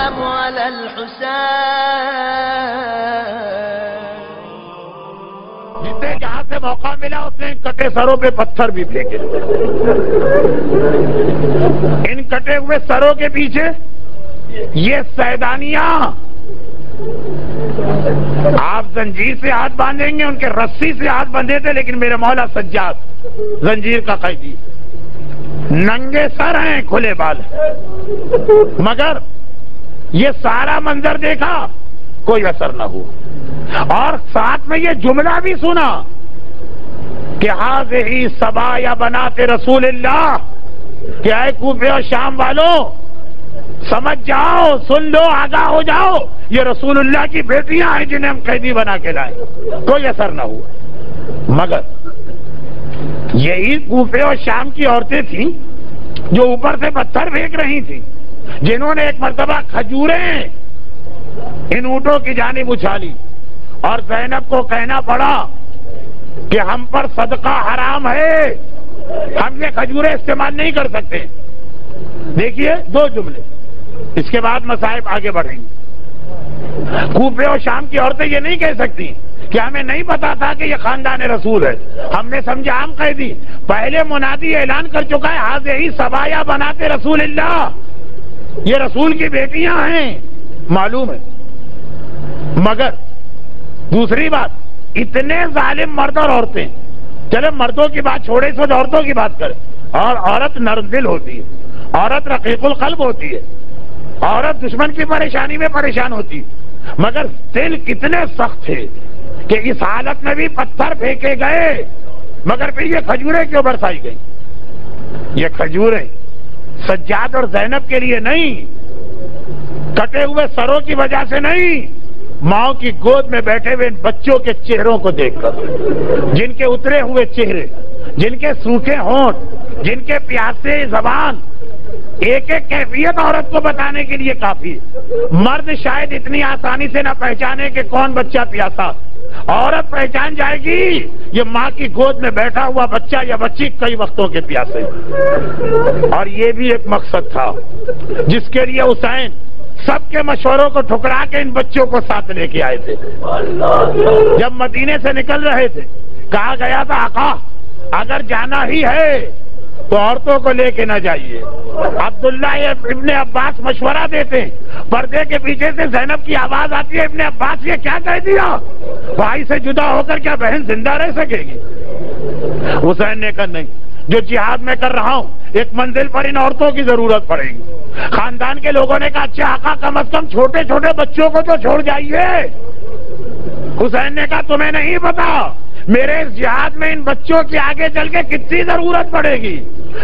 السلام على الحسين. جسے جہاں سے موقع ملا اس نے ان کٹے سروں پہ پتھر بھی پھینکے. ان کٹے ہوئے سروں کے پیچھے یہ سیدانیاں، آپ زنجیر سے ہاتھ باندھیں گے، ان کے رسی سے ہاتھ بندھے تھے، لیکن میرے مولا سجاد زنجیر کا قیدی، ننگے سر ہیں، کھلے بال ہیں. مگر یہ سارا منظر دیکھا، کوئی اثر نہ ہوا. اور ساتھ میں یہ جملہ بھی سنا کہ ہذہ صبایا بنات رسول اللہ، کہ اے کوفہ اور شام والوں سمجھ جاؤ، سن لو، آگاہ ہو جاؤ، یہ رسول اللہ کی بیٹیاں ہیں جنہیں ہم قیدی بنا کے لائے. کوئی اثر نہ ہوا. مگر یہی کوفہ اور شام کی عورتیں تھیں جو اوپر سے پتھر پھینک رہی تھیں، جنہوں نے ایک مرتبہ کھجوریں ان اونٹوں کی جانب اچھالی اور زینب کو کہنا پڑا کہ ہم پر صدقہ حرام ہے، ہم یہ کھجوریں استعمال نہیں کر سکتے. دیکھیے دو جملے، اس کے بعد مصائب آگے بڑھیں گے. کوفہ اور شام کی عورتیں یہ نہیں کہہ سکتی کہ ہمیں نہیں پتا تھا کہ یہ خاندان رسول ہے، ہم نے سمجھا عام قیدی. پہلے منادی اعلان کر چکا ہے ہذہ صبایا بنات رسول اللہ، یہ رسول کی بیٹیاں ہیں، معلوم ہے. مگر دوسری بات، اتنے ظالم مرد اور عورتیں، چلے مردوں کی بات چھوڑے، سو عورتوں کی بات کریں. اور عورت نرم دل ہوتی ہے، عورت رقیق القلب ہوتی ہے، عورت دشمن کی پریشانی میں پریشان ہوتی ہے. مگر دل کتنے سخت تھے کہ اس حالت میں بھی پتھر پھینکے گئے، مگر پھر یہ کھجوریں کیوں برسائی گئی؟ یہ کھجوریں سجاد اور زینب کے لیے نہیں، کٹے ہوئے سروں کی وجہ سے نہیں، ماں کی گود میں بیٹھے ہوئے ان بچوں کے چہروں کو دیکھ کر، جن کے اترے ہوئے چہرے، جن کے سوکھے ہونٹ، جن کے پیاسے زبان، ایک ایک کیفیت عورت کو بتانے کے لیے کافی ہے. مرد شاید اتنی آسانی سے نہ پہچانے کہ کون بچہ پیاسا، عورت پہچان جائے گی یہ ماں کی گود میں بیٹھا ہوا بچہ یا بچی کئی وقتوں کے پیاسے. اور یہ بھی ایک مقصد تھا جس کے لیے حسین سب کے مشوروں کو ٹھکرا کے ان بچوں کو ساتھ لے کے آئے تھے. جب مدینے سے نکل رہے تھے کہا گیا تھا آقا اگر جانا ہی ہے تو عورتوں کو لے کے نہ جائیے. عبداللہ ابن عباس مشورہ دیتے ہیں، پردے کے پیچھے سے زینب کی آواز آتی ہے ابن عباس یہ کیا کہہ دیا، بھائی سے جدا ہو کر کیا بہن زندہ رہ سکے گی؟ حسین نے کہا نہیں، جو جہاد میں کر رہا ہوں ایک منزل پر ان عورتوں کی ضرورت پڑے گی. خاندان کے لوگوں نے کہا اچھا آقا کم از کم چھوٹے چھوٹے بچوں کو تو چھوڑ جائیے. حسین نے کہا تمہیں نہیں پتا میرے اس جہاد میں ان بچوں کی آگے چل کے کتنی ضرورت پڑے گی.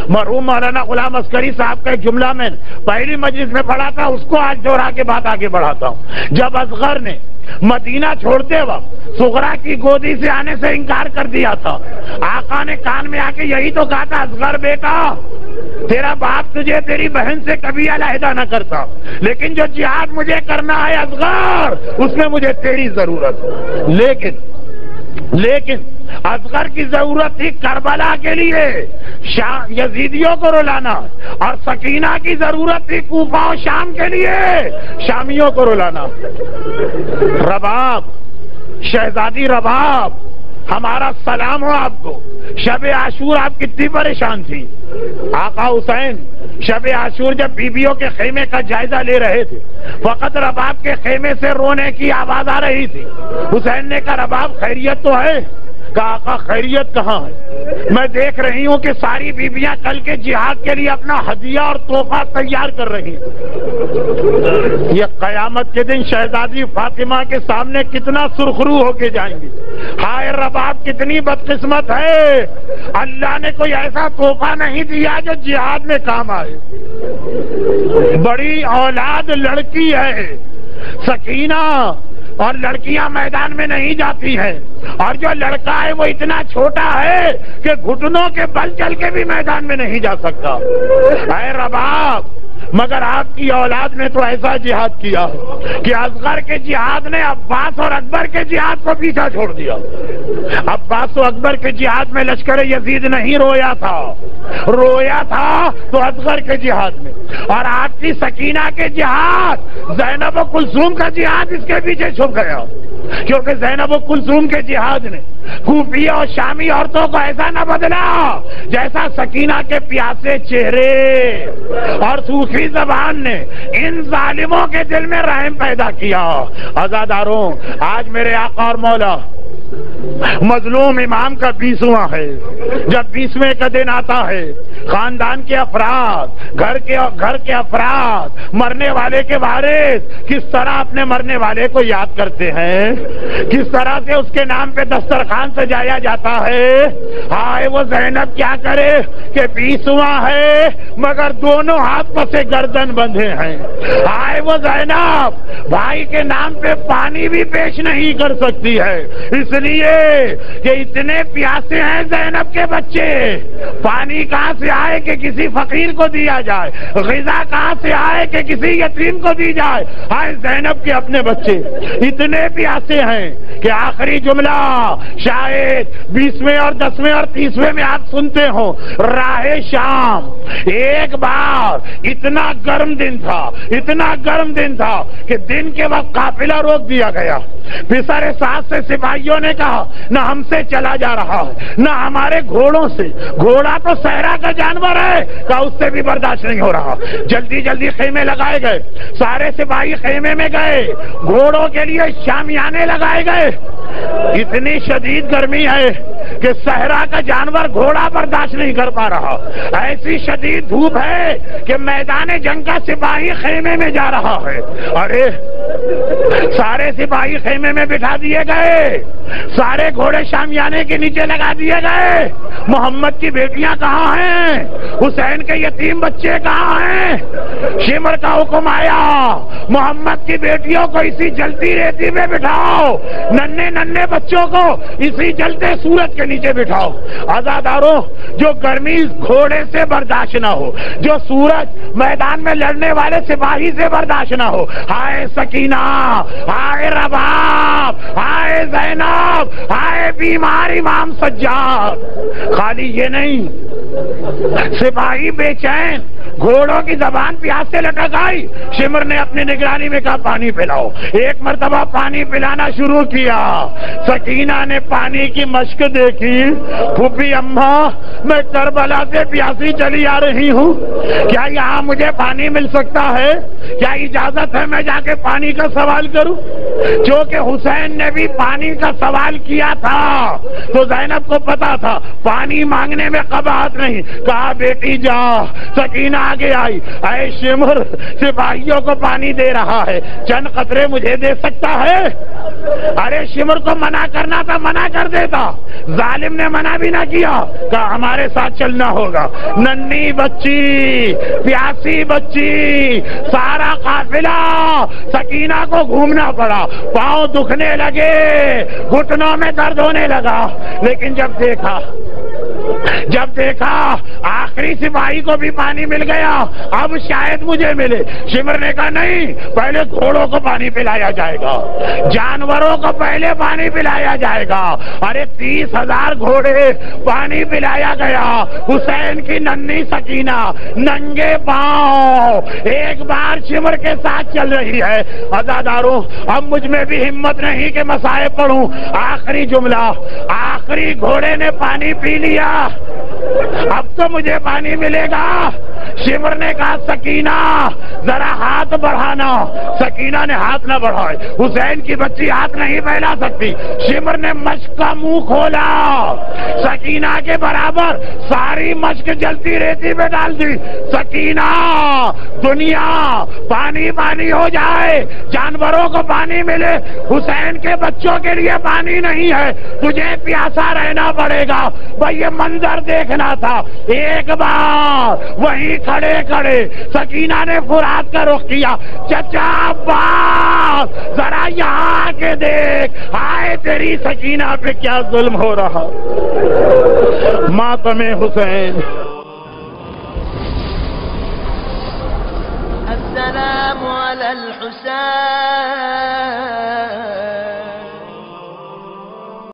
مرحوم مولانا غلام عسکری صاحب کا ایک جملہ میں پہلی مجلس میں پڑھا تھا، اس کو آج دوہرا کے بعد آگے بڑھاتا ہوں. جب اصغر نے مدینہ چھوڑتے وقت صغرا کی گودی سے آنے سے انکار کر دیا تھا، آقا نے کان میں آ کے یہی تو کہا تھا اصغر بیٹا تیرا باپ تجھے تیری بہن سے کبھی علیحدہ نہ کرتا، لیکن جو جہاد مجھے کرنا ہے اصغر اس میں مجھے تیری ضرورت. لیکن اصغر کی ضرورت تھی کربلا کے لیے یزیدیوں کو رلانا، اور سکینہ کی ضرورت تھی کوفہ و شام کے لیے شامیوں کو رلانا. رباب، شہزادی رباب، ہمارا سلام ہو آپ کو. شب عاشور آپ کتنی پریشان تھی. آقا حسین شب عاشور جب بیویوں کے خیمے کا جائزہ لے رہے تھے فقط رباب کے خیمے سے رونے کی آواز آ رہی تھی. حسین نے کہا رباب خیریت تو ہے؟ کہا آقا خیریت کہاں ہے، میں دیکھ رہی ہوں کہ ساری بیویاں کل کے جہاد کے لیے اپنا ہدیہ اور تحفہ تیار کر رہی ہیں. یہ قیامت کے دن شہزادی فاطمہ کے سامنے کتنا سرخرو ہو کے جائیں گی. ہائے رباب کتنی بدقسمت ہے، اللہ نے کوئی ایسا تحفہ نہیں دیا جو جہاد میں کام آئے. بڑی اولاد لڑکی ہے سکینہ، اور لڑکیاں میدان میں نہیں جاتی ہیں، اور جو لڑکا ہے وہ اتنا چھوٹا ہے کہ گھٹنوں کے بل چل کے بھی میدان میں نہیں جا سکتا. اے رباب مگر آپ کی اولاد نے تو ایسا جہاد کیا کہ اصغر کے جہاد نے عباس اور اکبر کے جہاد کو پیچھا چھوڑ دیا. عباس و اکبر کے جہاد میں لشکر یزید نہیں رویا تھا، رویا گیا تھا تو اصغر کے جہاد میں، اور آپ کی سکینہ کے جہاد زینب و کلثوم کا جہاد اس کے پیچھے چھپ گیا، کیونکہ زینب و کلثوم کے جہاد نے کوفی اور شامی عورتوں کو ایسا نہ بدلا جیسا سکینہ کے پیاسے چہرے اور سوکھی زبان نے ان ظالموں کے دل میں رحم پیدا کیا۔ عزاداروں، آج میرے آقا اور مولا مظلوم امام کا 20واں ہے۔ جب 20ویں کا دن آتا ہے، خاندان کے افراد، گھر کے افراد مرنے والے کے وارث کس طرح اپنے مرنے والے کو یاد کرتے ہیں، کس طرح سے اس کے نام پہ دسترخوان سجایا جاتا ہے۔ ہائے وہ زینب کیا کرے کہ 20واں ہے مگر دونوں ہاتھ پسے گردن بندھے ہیں۔ ہائے وہ زینب بھائی کے نام پہ پانی بھی پیش نہیں کر سکتی ہے، اس لیے کہ اتنے پیاسے ہیں زینب کے بچے، پانی کہاں سے آئے کہ کسی فقیر کو دیا جائے، غذا کہاں سے آئے کہ کسی یتیم کو دی جائے۔ ہائے زینب کے اپنے بچے اتنے پیاسے ہیں کہ آخری جملہ شاید 20ویں اور 10ویں اور 30ویں میں آپ سنتے ہو، راہ شام ایک بار اتنا گرم دن تھا کہ دن کے وقت قافلہ روک دیا گیا۔ پسر ساتھ سے سپاہیوں نے کہا نہ ہم سے چلا جا رہا ہے نہ ہمارے گھوڑوں سے، گھوڑا تو صحرا کا جانور ہے، کہا اس سے بھی برداشت نہیں ہو رہا۔ جلدی جلدی خیمے لگائے گئے، سارے سپاہی خیمے میں گئے، گھوڑوں کے لیے شامیانے لگائے گئے۔ اتنی شدید گرمی ہے کہ صحرا کا جانور گھوڑا برداشت نہیں کر پا رہا، ایسی شدید دھوپ ہے کہ میدان جنگ کا سپاہی خیمے میں جا رہا ہے۔ ارے سارے سپاہی خیمے میں بٹھا دیے گئے، سارے گھوڑے شامیانے کے نیچے لگا دیے گئے۔ محمد کی بیٹیاں کہاں ہیں؟ حسین کے یتیم بچے کہاں ہیں؟ شمر کا حکم آیا محمد کی بیٹیوں کو اسی جلتی ریتی میں بٹھاؤ، ننھے بچوں کو اسی جلتے سورج کے نیچے بٹھاؤ۔ عزاداروں، جو گرمی گھوڑے سے برداشت نہ ہو، جو سورج میدان میں لڑنے والے سپاہی سے برداشت نہ ہو، ہائے سکینہ، ہائے رباب، ہائے زینب، ہائے بیمار امام سجاد۔ خالی یہ نہیں، سپاہی بے چین، گھوڑوں کی زبان پیاس سے لٹک آئی۔ شمر نے اپنی نگرانی میں کہا پانی پلاؤ، ایک مرتبہ پانی پلانا شروع کیا۔ سکینہ نے پانی کی مشق دیکھی، پھوپھی اماں میں کربلا سے پیاسی چلی آ رہی ہوں، کیا یہاں مجھے پانی مل سکتا ہے؟ کیا اجازت ہے میں جا کے پانی کا سوال کروں؟ چونکہ حسین نے بھی پانی کا سوال کیا تھا تو زینب کو پتا تھا پانی مانگنے میں قباحت نہیں، کہا بیٹی جا۔ سکینہ آگے آئی، اے شمر سپاہیوں کو پانی دے رہا ہے، چند قطرے مجھے دے سکتا ہے؟ ارے شمر کو منع کرنا تھا منع کر دیتا، ظالم نے منع بھی نہ کیا، کہا ہمارے ساتھ چلنا ہوگا۔ ننھی بچی، پیاسی بچی، سارا قافلہ سکینہ کو گھومنا پڑا، پاؤں دکھنے لگے، گھٹنوں میں درد ہونے لگا، لیکن جب دیکھا آخری سپاہی کو بھی پانی مل گیا، اب شاید مجھے ملے۔ شمر نے کہا نہیں، پہلے گھوڑوں کو پانی پلایا جائے گا، جانوروں کو پہلے پانی پلایا جائے گا۔ ارے 30,000 گھوڑے پانی پلایا گیا، حسین کی ننھی سکینہ ننگے پاؤں ایک بار شمر کے ساتھ چل رہی ہے۔ عزاداروں، اب مجھ میں بھی ہمت نہیں کہ مصائب پڑھوں۔ آخری جملہ، آخری گھوڑے نے پانی پی لیا، اب تو مجھے پانی ملے گا۔ شمر نے کہا سکینہ ذرا ہاتھ بڑھانا، سکینہ نے ہاتھ نہ بڑھائے، حسین کی بچی ہاتھ نہیں پھیلا سکتی۔ شمر نے مشق کا منہ کھولا، سکینہ کے برابر ساری مشق جلتی ریتی میں ڈال دی۔ سکینہ دنیا پانی پانی ہو جائے، جانوروں کو پانی ملے، حسین کے بچوں کے لیے پانی نہیں ہے، تجھے پیاسا رہنا پڑے گا۔ بھائی یہ منظر دیکھنا تھا۔ ایک بار وہیں کھڑے سکینہ نے فرات کا رخ کیا، چچا عباس ذرا یہاں کے دیکھ، ہائے تیری سکینہ پہ کیا ظلم ہو رہا۔ ماتم حسین۔ السلام علی الحسین